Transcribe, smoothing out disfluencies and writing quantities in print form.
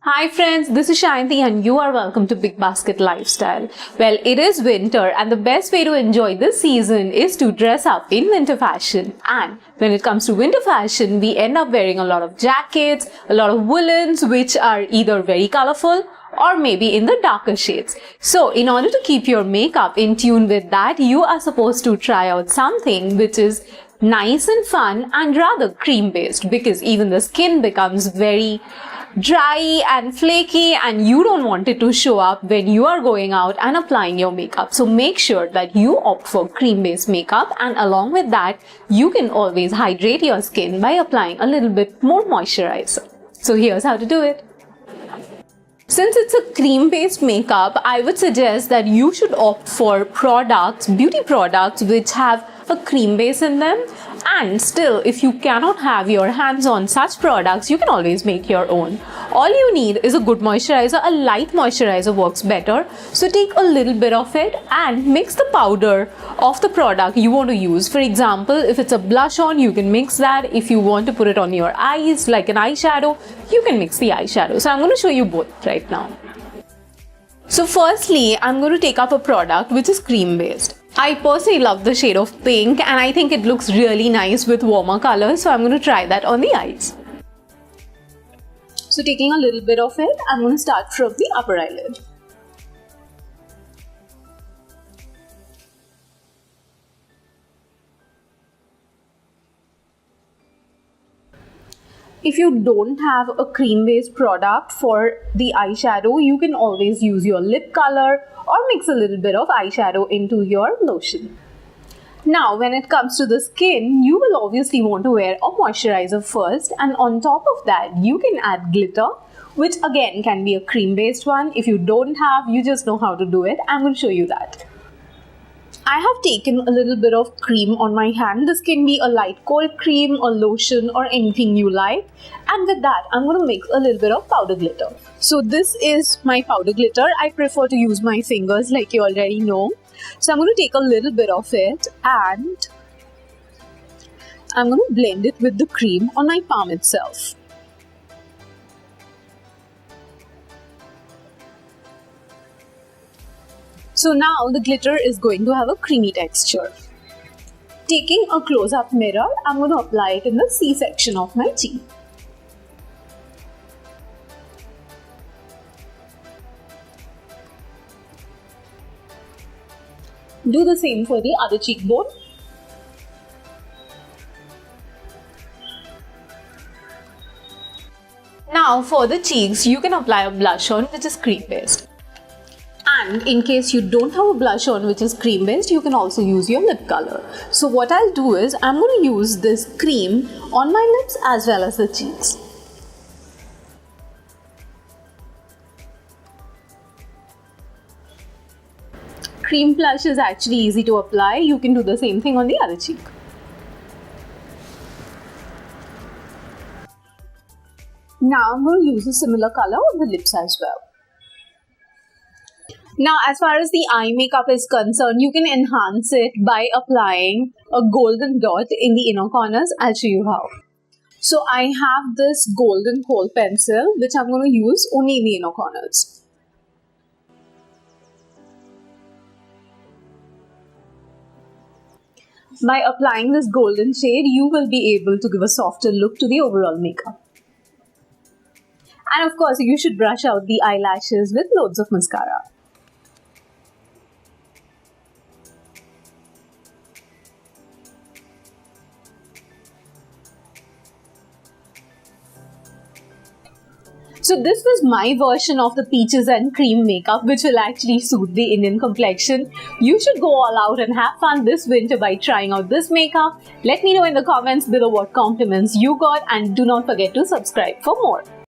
Hi friends, this is Shanti and you are welcome to Big Basket Lifestyle. Well, it is winter and the best way to enjoy this season is to dress up in winter fashion. And when it comes to winter fashion, we end up wearing a lot of jackets, a lot of woolens which are either very colorful or maybe in the darker shades. So in order to keep your makeup in tune with that, you are supposed to try out something which is nice and fun and rather cream based, because even the skin becomes very dry and flaky and you don't want it to show up when you are going out and applying your makeup. So make sure that you opt for cream based makeup, and along with that you can always hydrate your skin by applying a little bit more moisturizer. So here's how to do it. Since it's a cream-based makeup, I would suggest that you should opt for beauty products which have a cream base in them. And still, if you cannot have your hands on such products, you can always make your own. All you need is a good moisturizer. A light moisturizer works better. So take a little bit of it and mix the powder of the product you want to use. For example, if it's a blush on, you can mix that. If you want to put it on your eyes like an eyeshadow, you can mix the eyeshadow. So I'm going to show you both right now. So firstly, I'm going to take up a product which is cream based. I personally love the shade of pink and I think it looks really nice with warmer colors, so I'm going to try that on the eyes. So taking a little bit of it, I'm going to start from the upper eyelid. If you don't have a cream-based product for the eyeshadow, you can always use your lip color or mix a little bit of eyeshadow into your lotion. Now, when it comes to the skin, you will obviously want to wear a moisturizer first, and on top of that, you can add glitter, which again can be a cream-based one. If you don't have, you just know how to do it. I'm going to show you that. I have taken a little bit of cream on my hand. This can be a light cold cream or lotion or anything you like. And with that, I'm going to mix a little bit of powder glitter. So this is my powder glitter. I prefer to use my fingers like you already know. So I'm going to take a little bit of it and I'm going to blend it with the cream on my palm itself. So now the glitter is going to have a creamy texture. Taking a close-up mirror, I'm going to apply it in the C-section of my cheek. Do the same for the other cheekbone. Now for the cheeks, you can apply a blush on which is cream based. And in case you don't have a blush on which is cream based, you can also use your lip color. So what I'll do is I'm going to use this cream on my lips as well as the cheeks. Cream blush is actually easy to apply. You can do the same thing on the other cheek. Now I'm going to use a similar color on the lips as well. Now, as far as the eye makeup is concerned, you can enhance it by applying a golden dot in the inner corners. I'll show you how. So I have this golden kohl pencil which I'm going to use only in the inner corners. By applying this golden shade, you will be able to give a softer look to the overall makeup. And of course, you should brush out the eyelashes with loads of mascara. So this was my version of the peaches and cream makeup, which will actually suit the Indian complexion. You should go all out and have fun this winter by trying out this makeup. Let me know in the comments below what compliments you got, and do not forget to subscribe for more.